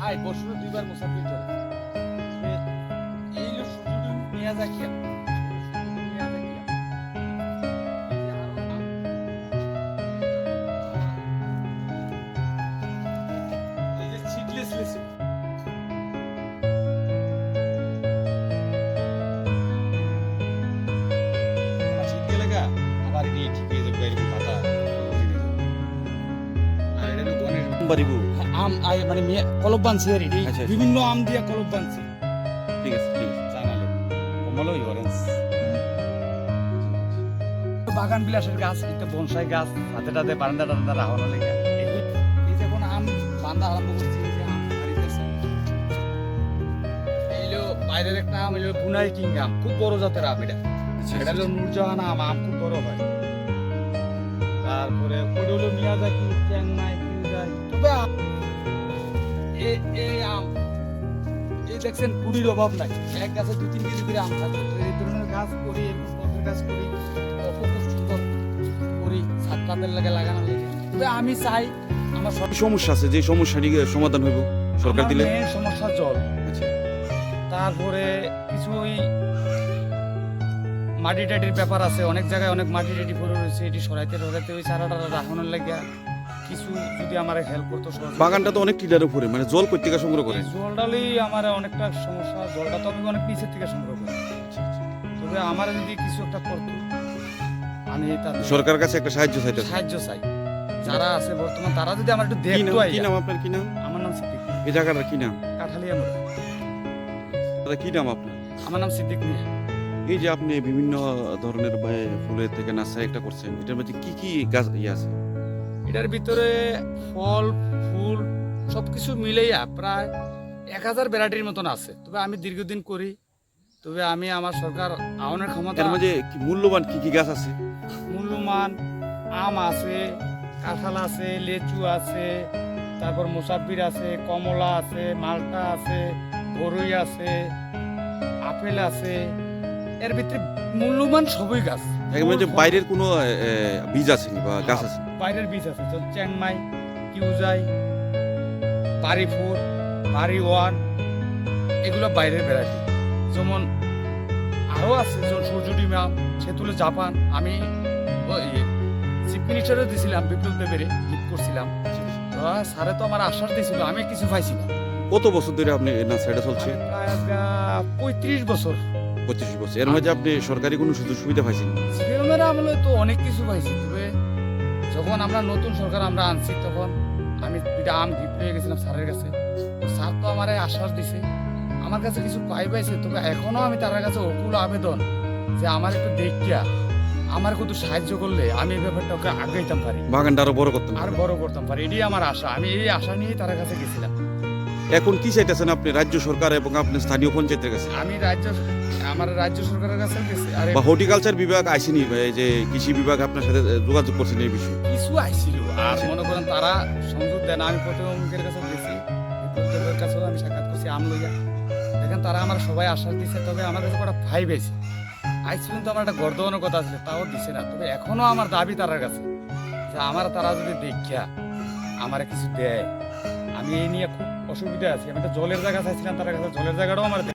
I বছরে দুইবার মুসাফির চলে এই হলো সূর্যটি মিয়াজাকিয়া এই যে সিডলেস লেসু শীত গেলে গা আবার এটি ঠিক হয়ে যাবে এরকম পাতা আর এটা গনের বাড়িবু আম আই মানে কলব বানছি আর এটি আচ্ছা, আচ্ছা। বিভিন্ন আম দিয়া কলব বানছি ঠিক আছে ঠিক আছে চায়না লেবু কমলা অরেঞ্জ বাগান বিলাসের গাছ একটা বনসাই গাছ হাতে টাতে বারান্দা টান্দা রাখানো লেগে এই যখন আম বান্দা আরম্ভ করছি এই যে আম হারিতেছে এইলো বাইরের একটা আম এলো বুনাই কিং আম খুব বড় জাতের আম এটা এটা হলো নূরজাহান আম আম খুব বড় হয় তারপরে ওটা হলো মিয়াজাকি চেংনাই কিউজাই তবে এই আম এই দেখছেন কুড়ির অভাব নাই এক গাছে 2-3 কেজি করে আম থাকে তো এই ধরনের গাছ করি এরকম ফলের গাছ করি খুব সুন্দর করি ছাদ পাতের লাগে লাগানো লাগে তবে আমি চাই আমার সব সমস্যা আছে যে সমস্যাটি সমাধান হইব সরকার আমার দিলে মেন সমস্যা জল আচ্ছা তারপরে কিছু ওই মাটি টাটির ব্যাপার আছে অনেক জায়গায় অনেক মাটি টাটি পড়ে রয়েছে এটি সরাইতে ওই চারাটা রাখানোর লাগে কিছু যদি আমার হেল্প করতো সহযোগিতা। বাগানটা তো অনেক টিলার উপরে মানে জল কই থেকে সংগ্রহ করে এই জলডালেই আমার অনেকটা সমস্যা জলটা তো আমি অনেক নিচের থেকে সংগ্রহ করি তবে আমার যদি কিছু একটা করতো আমি তাদের সরকারের কাছে একটা সাহায্য চাইতে সাহায্য চাই যারা আছে বর্তমান তারা যদি আমার একটু দেখতো কি নাম আপনার কি নাম আমার নাম সিদ্দিক এই জায়গাটার কি নাম কাঠালিয়া মোড় দাদা কি নাম আপনার আমার নাম সিদ্দিক মিয়া এই যে আপনি বিভিন্ন ধরনের ফুলের থেকে নার্সারি একটা করছেন এটার মধ্যে কি কি গাছ আছে এটার ভিতরে ফল ফুল সবকিছু মিলেইয়া প্রায় 1000 ভ্যারাইটির মতন আছে তবে আমি দীর্ঘদিন করি তবে আমি আমার সরকার আওনের ক্ষমতা এর মধ্যে কি মূল্যবান কি কি গাছ আছে মূল্যমান আম আছে কাঁঠাল আছে লেচু আছে তারপর মোসাফির আছে কমলা আছে মালটা আছে বরই আছে আপেল আছে এর ভিতরে মূল্যবান সবই গাছ এর মধ্যে বাইরের কোনো বীজ আছে নি বা গাছ আছে বাইরের বীজ আছে তো চ্যাংমাই কিউজাই পারিফুর পারি ওয়ান এগুলো বাইরের ভ্যারাইটি যেমন আরও আছে যেমন সূর্যডিম আম সেতুলে জাপান আমি চিফ মিনিস্টারও দিয়েছিলাম বিপ্লব দেবের গিফট করছিলাম তো স্যারে তো আমার আশ্বাস দিয়েছিল আমি কিছু পাইছি না কত বছর ধরে আপনি নার্সারিটা চলছে আমি প্রায় আজকে 35 বছর 25 বছর এর মধ্যে আপনি সরকারি কোনো সুযোগ সুবিধা পাইছেন সিপিএমের আমলে তো অনেক কিছু পাইছি তবে যখন আমরা নতুন সরকার আমরা আনছি তখন আমি 2টা আম গিফট পেয়ে গেছিলাম স্যারের কাছে তো স্যার তো আমার আশ্বাস দিছে আমার কাছে কিছু পাইছে তবে এখনো আমি তার কাছে অকুল আবেদন যে আমার একটু দেখিয়া আমার কত সাহায্য করলে আমি এই ব্যাপারটাকে আগাইতাম পারি বাগানটা আরো বড় করতেন আর বড় করতাম পারি এটাই আমার আশা আমি এই আশা নিয়ে তার কাছে গেছিলাম এখন কি চাইতেছেন আপনি রাজ্য সরকার এবং আপনি স্থানীয় পঞ্চায়েতের কাছে আমি আমার রাজ্য সরকারের কাছে গেছি আর বা হর্টিকালচার বিভাগ আইসিনি এই যে কৃষি বিভাগ আপনার সাথে যোগাযোগ করছেন এই বিষয়ে কিছু আইছিল আর মনে করেন তারা সংযোগ দেন আমি প্রতিমন্ত্রীর কাছে গেছি বিপ্লবের কাছেও আমি সাক্ষাৎ করছি আম লইয়া দেখেন তারা আমার সবাই আশ্বাস দিচ্ছে তবে আমার কাছে কটা ভাই বেশি আজ পর্যন্ত আমার একটা গর্দনের কথা ছিল তাও দিছে না তবে এখনো আমার দাবি তার কাছে যে আমার তারা যদি দেখিয়া আমার কিছু দেয় আমি এই নিয়ে খুব অসুবিধা আছি আমি একটা জলের জায়গা চাইছিলাম তার কাছে জলের জায়গাটাও আমার